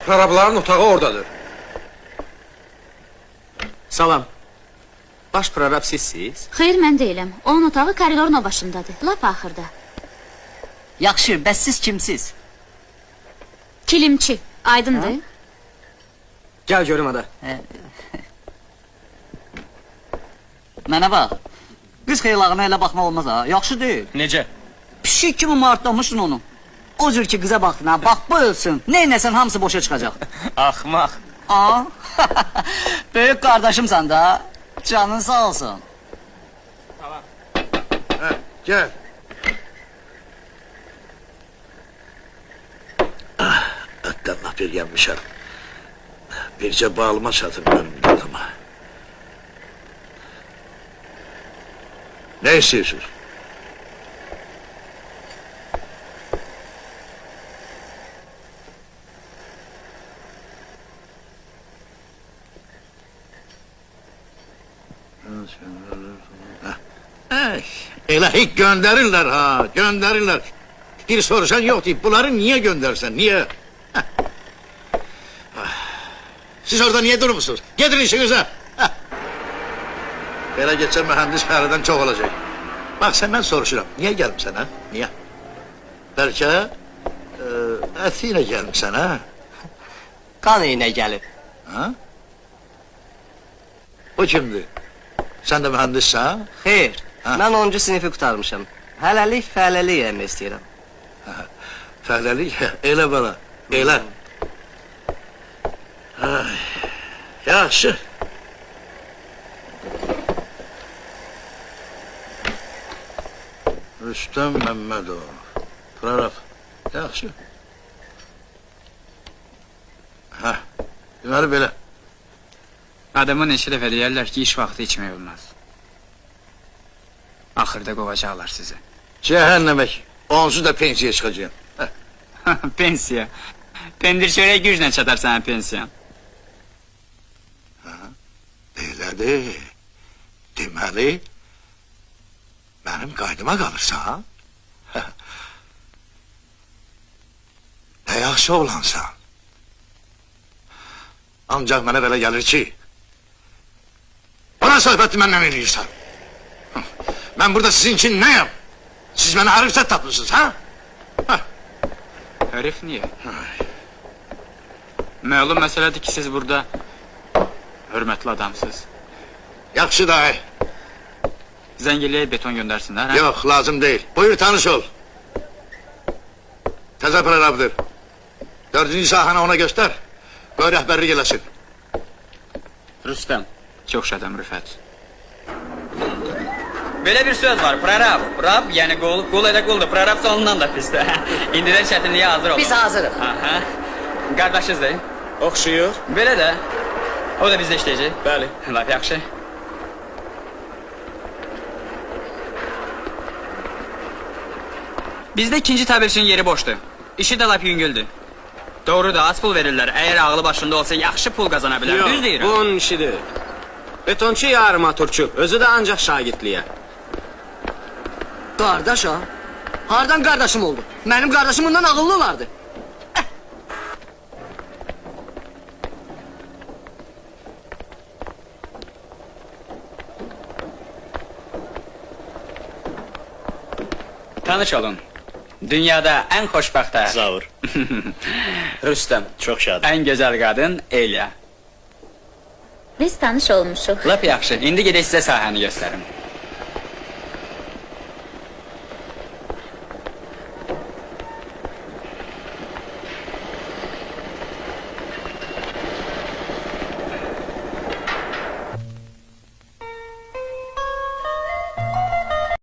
Prorabların otağı oradadır. Salam. Baş prorab sizsiz? Xeyr, mən deyiləm. Onun otağı koridorun o başındadır, lap axırda. Yaxşı, bəs siz kimsiz? Kilimçi, aydındır? Gəl görüm ada. Mənə bax. Qız xeylağına elə baxmaq olmaz ha, yaxşı deyil. Necə? Pişik kimi martlamışsın onu. O cür ki qıza baxdın ha, bax bu ölsün. Neynəsən hamısı boşa çıxacaq. Axmaq. Aa, böyük qardaşımsan da. Canın sağ olsun. Gel. Ötten laf bir gelmişer. Birce bağlıma çatın benim adama. Ne istiyorsunuz? Elahik gönderirler ha, gönderirler. Bir sorsan yok deyip bunları niye göndersen, niye? Heh. Siz orada niye durmuşsunuz? Gidin işinize. Böyle geçen mühendis fərədən çok olacak. Bak senden soruşuram, niye gelmişsin ha? Niye? Belki etiyle gelmişsin ha? Qan eynə gəlib. Ha? Bu kimdir? Sen de mühendissən? Xeyr, Ha? mən 10-cu sinifi qutarmışam. Hələlik fəhləlik yemək istəyirəm. Fəhləlik, elə bana, elə. Ay, yaxşı. Rüstəm Məmmədov, prorab, yaxşı. Hə, deməli belə. Adama neçə dəfə deyərlər ki, iş vaxtı içmək olmaz. Axırda qovacaqlar sizi. Cəhənnəmək, onsuz da pensiya çıxacağım. Pensiya. Pendir çörək güclə çatar sənin pensiyan. Elədir. Deməli, mənim qaydıma qalırsan. Nə yaxşı oğlansan. Ancaq mənə belə gəlir ki, bana söhbəti məndən eləyirsən. Mən burada sizin için nəyəm? Siz mənə hərifsət tapmışsınız, ha? Hərif niyə? Məlum məsələdir ki, siz burada hörmətli adamsınız. Yaxşı dahi. Zəng eləyək beton göndərsinlər, hə? Yox, lazım deyil. Buyur, tanış ol. Təzə prorabdır. 4-cü sahəni ona göstər. Qoy rəhbərlik eləsin. Rüstəm. Çox şadam, Rüfət. Böyle bir söz var, prorab. Rab yani kul, kul da kuldur. Prorab sonundan da pisdir. İndiren çetinliğe hazır olun. Biz hazırıq. Aha. Kardeşiz de. Oxşuyur. Böyle de. O da bizde işleyecek. Bəli. Laf yaxşı. Bizde ikinci tabirçinin yeri boştu. İşi de laf yüngüldü. Doğru da az pul verirler. Eğer ağlı başında olsa yaxşı pul kazanabilir. Düz deyirəm. Bu onun işidir. Betonçu ya armaturçu, özü də ancaq şagirdliyə. Qardaş ha? Hardan qardaşım oldu? Mənim qardaşım bundan ağıllı olardı. Tanış olun. Dünyada en xoşbəxt ər. Zavur. Rüstəm. Çox şad. En güzel kadın Elya. Biz tanış olmuşuq. Lap yaxşı. İndi gedək sizə sahəni göstərim.